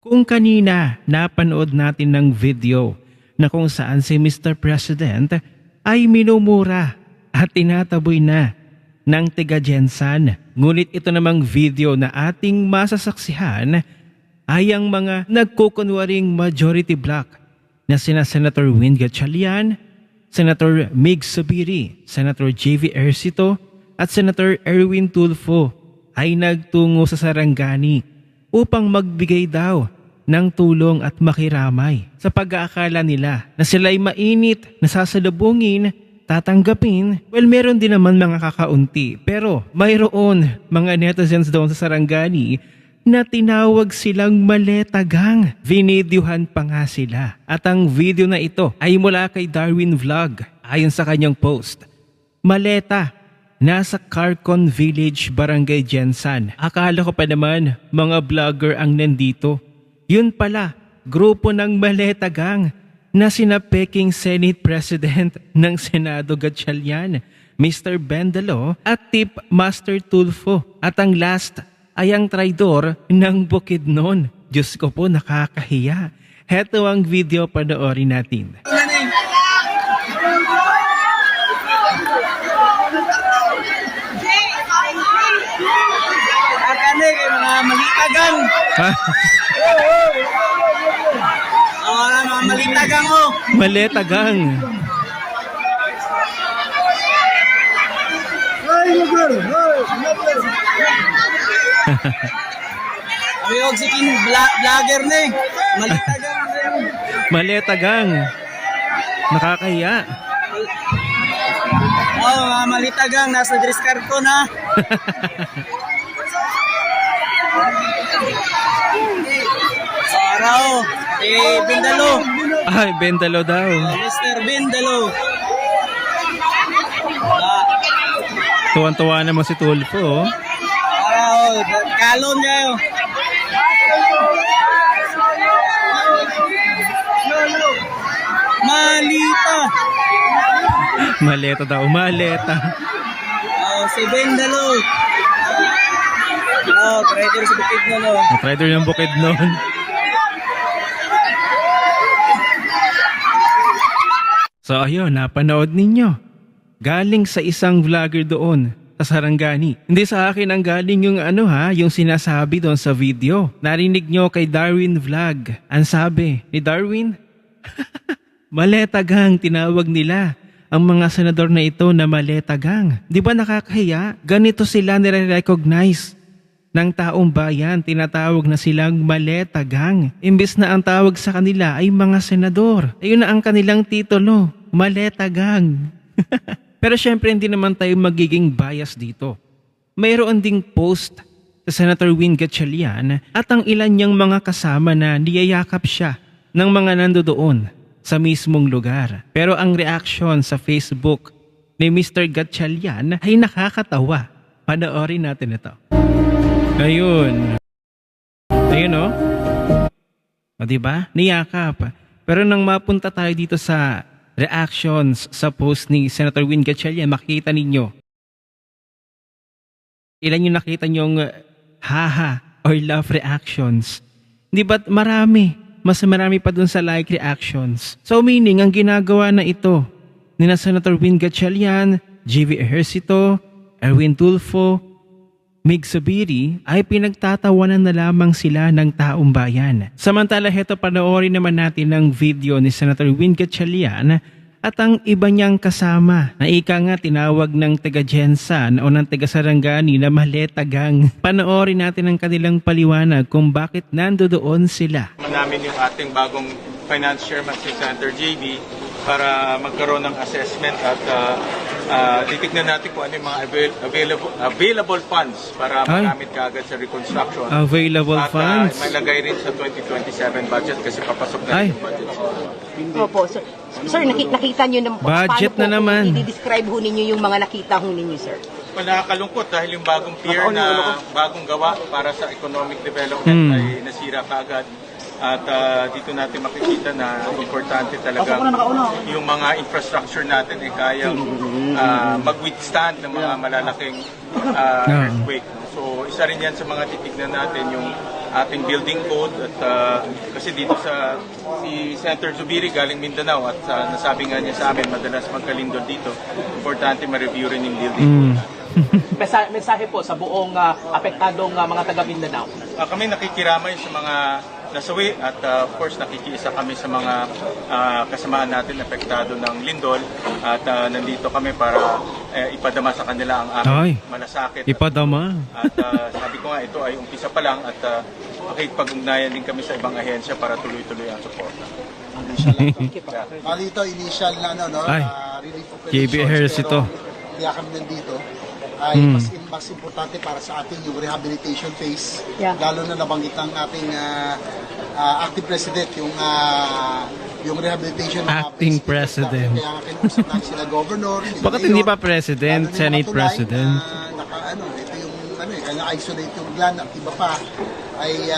Kung kanina napanood natin ng video na kung saan si Mr. President ay minumura at tinataboy na ng tiga Jensan. Ngunit ito namang video na ating masasaksihan ay ang mga nagkukunwaring majority bloc na sina Senator Win Gatchalian, Senator Mig Zubiri, Senator JV Ejercito at Senator Erwin Tulfo ay nagtungo sa Sarangani upang magbigay daw ng tulong at makiramay sa pag-aakala nila na sila'y mainit, nasasalubungin, tatanggapin. Well, meron din naman mga kakaunti, pero mayroon mga netizens doon sa Sarangani na tinawag silang maletagang. Vinidyohan pa nga sila. At ang video na ito ay mula kay Darwin Vlog. Ayon sa kanyang post, maleta, nasa Carcon Village, Barangay Jensan. Akala ko pa naman mga vlogger ang nandito. Yun pala, grupo ng maletagang na sina Peking Senate President ng Senado Gatchalian, Mr. Bendalo at Tip Master Tulfo. At ang last ay ang traidor ng Bukidnon. Diyos ko po, nakakahiya. Heto ang video, panoorin natin. Mga malitagang. Mga malitagang oh. Maletagang. Ayog si king vlogger na eh. Malitagang. Maletagang. Nakakahiya. Oh, mga malitagang nasa Driscarco na. Araw, Bendalo. Ay, Bendalo daw. Mr. Bendalo. Tuwan-tuwa naman si Tulfo. Araw, kalon niya yun. Malita. Maleta daw, maleta. Si Bendalo. Trader sa Bukidnon no. Trader ng Bukidnon. So ayun, napanood ninyo. Galing sa isang vlogger doon sa Sarangani. Hindi sa akin ang galing yung yung sinasabi doon sa video. Narinig nyo kay Darwin Vlog. Ang sabi ni Darwin, maletagang tinawag nila ang mga senador na ito na maletagang. Di ba nakakahiya? Ganito sila nire-recognize ng taong bayan, tinatawag na silang maletagang. Imbes na ang tawag sa kanila ay mga senador. Ayun na ang kanilang titulo, maletagang. Pero syempre hindi naman tayo magiging bias dito. Mayroon ding post sa Senator Win Gatchalian at ang ilan niyang mga kasama na niyayakap siya ng mga nandoon sa mismong lugar. Pero ang reaction sa Facebook ni Mr. Gatchalian ay nakakatawa. Panoorin natin ito. Ayun. Ayun o. O diba? Niyakap. Pero nang mapunta tayo dito sa reactions sa post ni Senator Win Gatchalian, makikita ninyo. Ilan yung nakita nyong haha or love reactions. Di ba't marami? Mas marami pa dun sa like reactions. So meaning, ang ginagawa na ito ni na Senator Win Gatchalian, JV Ejercito, Erwin Tulfo, Mig Zubiri ay pinagtatawanan na lamang sila ng taong bayan. Samantala, heto panoorin naman natin ang video ni Senator Win Gatchalian at ang iba niyang kasama na ika nga tinawag ng taga Jensan o ng taga Sarangani na maletagang. Panoorin natin ang kanilang paliwanag kung bakit nandoon sila. Namin yung ating bagong finance chairman si Senator JB para magkaroon ng assessment at titignan natin kung ano yung mga available funds para magamit kaagad sa reconstruction. Available funds? At malagay rin sa 2027 budget kasi papasok na yung budget. Opo, sir. Sir, nakita nyo na budget na naman. I-describe ho ninyo yung mga nakita ho ninyo, sir? Well, nakakalungkot dahil yung bagong pier na bagong gawa para sa economic development ay nasira kaagad. At dito natin makikita na importante talaga yung mga infrastructure natin ay kayang mag-withstand ng mga malalaking earthquake. So isa rin yan sa mga titignan natin yung ating building code at kasi dito si Senator Zubiri galing Mindanao at nasabi nga niya sa amin madalas magkalindol dito. Importante ma-review rin yung building code. Mensahe po sa buong apektadong mga taga Mindanao. Kami nakikiramay sa mga nasawi at of course nakikiisa kami sa mga kasamaan natin apektado ng lindol at nandito kami para ipadama sa kanila ang aming malasakit. Ipadama. At sabi ko nga ito ay umpisa pa lang at makikipag-ugnayan din kami sa ibang ahensya para tuloy-tuloy ang suporta. Bali ito, initial na relief operations. JB Harris ito. Kaya kami nandito ay mas importante para sa atin yung rehabilitation phase. Yeah. Lalo na nabanggit ng ating acting president yung rehabilitation ng Acting president. Kaya nga kinuusap natin sila governor. Bakit hindi pa president, Senate president? Ito yung kanya-isolate yung gland at iba pa ay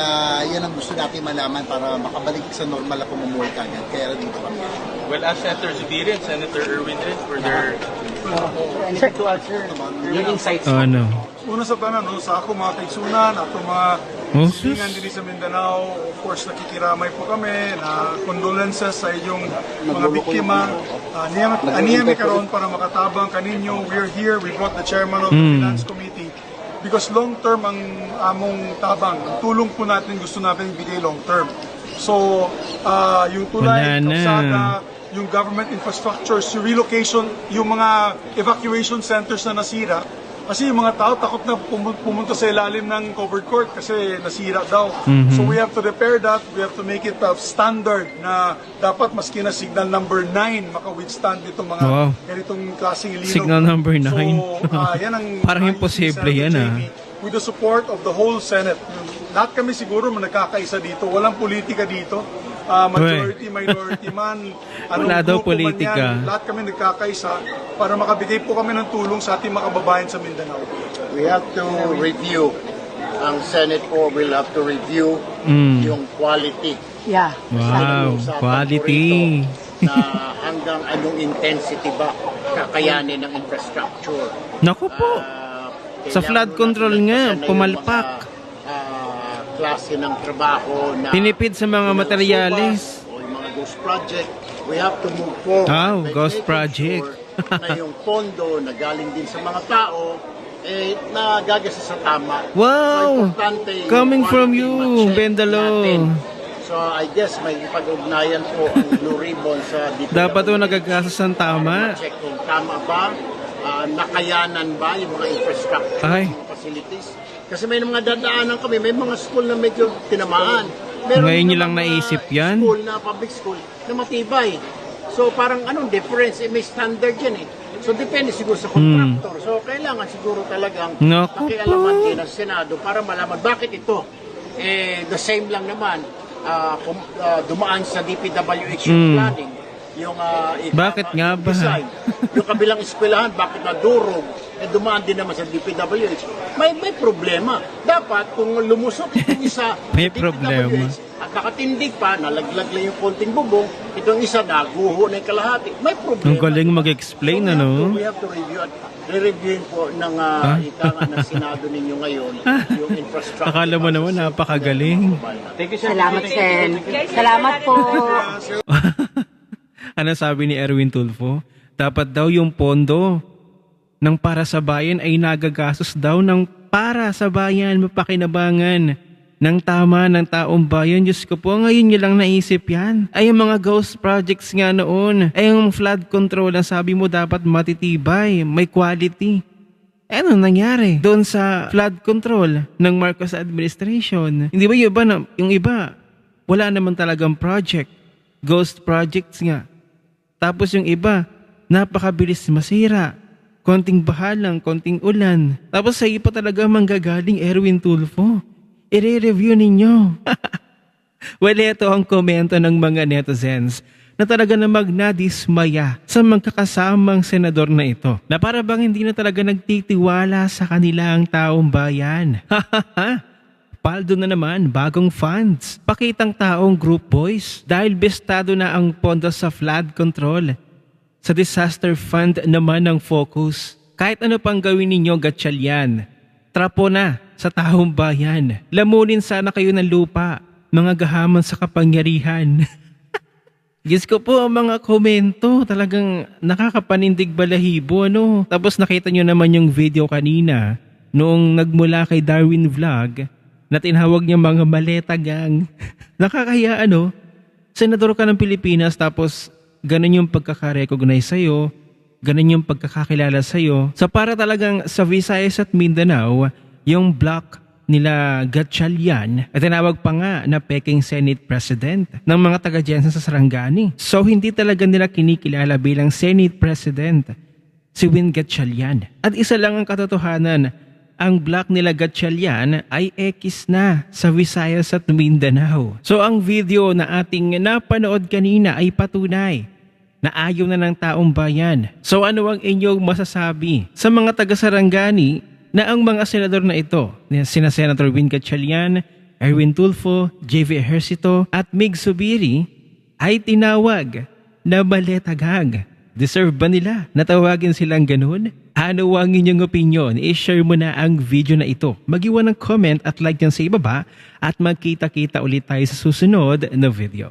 yan ang gusto natin malaman para makabalik sa normal na pamumuhay kagad. Kaya dito kami. Well, as Senator Zubiri and Senator Erwin were there. Anything to add, sir? Yung insights. Ano? Una sa tanan, sa ako mga kaigsunan, ato mga silingan dito sa Mindanao, of course nakikiramay po kami na condolences sa inyong mga biktima. Aniyami karon para makatabang kaninyo. We're here, we brought the chairman of the Finance Committee because long term ang among tabang. Ang tulong po natin gusto natin ibigay long term. So, yung tulay, kalsada, yung government infrastructures, yung relocation, yung mga evacuation centers na nasira. Kasi yung mga tao takot na pumunta sa ilalim ng covered court kasi nasira daw. So we have to repair that. We have to make it standard na dapat maski na signal number 9 maka-withstand itong mga ganitong klaseng ilino. Signal number 9? So, yan ang Parang imposible yan with the support of the whole Senate. Lahat kami siguro nagkakaisa dito. Walang politika dito. Majority, minority man, Wala daw politika. Lahat kami nagkakaisa para makabigay po kami ng tulong sa ating mga kababayan sa Mindanao. We have to review. Ang Senate po will have to review yung quality. Yeah. Wow, Usapan quality. po rito na hanggang anong intensity ba kakayanin ng infrastructure. Naku po. Sa flood control nga, pumalpak. Klase ng trabaho na Tinipid sa mga materyales. o yung mga ghost project, we have to move forward. by Ghost making project. sure na yung pondo na galing din sa mga tao nagagasa sa tama. Wow! So, importante yung Coming from quality you, ma-check Bendalo. natin. So I guess may ipag-ugnayan po ang Blue Ribbon sa DPWH. Dapat ito nagagasas ng tama. Check kung tama ba, nakayanan ba yung mga infrastructure, Ay. yung facilities. Kasi may mga dadaanan kami, may mga school na medyo tinamaan. Meron Ngayon nyo mga lang naisip yan? School na public school na matibay. So parang anong difference? May standard yan eh. So depende siguro sa contractor. So kailangan siguro talagang Naku pakialaman po. din ng Senado para malaman bakit ito. The same lang naman, dumaan sa DPWH yung planning. Yung Bakit nga ba? design. Yung kabilang eskwelahan, bakit nadurog? Dumaan din naman sa DPWH. May problema. Dapat kung lumusot itong isa May sa problema. DPWH at nakatindig pa, nalaglag lang yung konting bubong, itong isa naguho na yung kalahati. May problema. Ang galing mag-explain, So, ano? we have to review at re-reviewin po ng itangan ng Senado ninyo ngayon yung infrastructure. Akala mo naman napakagaling. Thank you, sir. Salamat, Sen. Salamat po. Ano sabi ni Erwin Tulfo? Dapat daw yung pondo ng para sa bayan ay nagagastos daw ng para sa bayan, mapakinabangan ng tama ng taong bayan. Diyos ko po, ngayon nyo lang naisip yan. Ay, yung mga ghost projects nga noon. Ay, yung flood control, ang sabi mo dapat matitibay, may quality. Ano nangyari doon sa flood control ng Marcos administration? Hindi ba yung iba, wala naman talagang project. Ghost projects nga. Tapos yung iba, napakabilis masira. Konting baha lang, konting ulan. Tapos sa iba talaga manggagaling Erwin Tulfo. I-review ninyo. Well, ito ang komento ng mga netizens na talaga namang nadismaya sa magkakasamang senador na ito. Na para bang hindi na talaga nagtitiwala sa kanila ang taong bayan. Paldo na naman, bagong funds. Pakitang taong group boys dahil bestado na ang pondo sa flood control. Sa disaster fund naman ang focus. Kahit ano pang gawin ninyo, gatsyal yan. Trapo na sa taong bayan. Lamunin sana kayo ng lupa, mga gahaman sa kapangyarihan. Diyos ko po, ang mga komento talagang nakakapanindig balahibo, ano? Tapos nakita nyo naman yung video kanina noong nagmula kay Darwin Vlog na tinawag niya mga maleta gang. Nakakaya, ano? Senador ka ng Pilipinas tapos ganun yung pagkakarecognize sa'yo, ganun yung pagkakakilala sa'yo. So para talagang sa Visayas at Mindanao, yung block nila Gatchalian at tinawag pa nga na Peking Senate President ng mga taga-Jensen sa Sarangani. So hindi talaga nila kinikilala bilang Senate President si Win Gatchalian. At isa lang ang katotohanan, ang block nila Gatchalian ay ekis na sa Visayas at Mindanao. So ang video na ating napanood kanina ay patunay na ayaw na ng taong bayan. So ano ang inyong masasabi sa mga taga-Sarangani na ang mga senador na ito, sina Senator Win Gatchalian, Erwin Tulfo, JV Ejercito at Mig Zubiri ay tinawag na maleta gang? Deserve ba nila na tawagin silang ganun? Ano ang inyong opinion? I-share mo na ang video na ito. Mag-iwan ng comment at like dyan sa ibaba at magkita-kita ulit tayo sa susunod na video.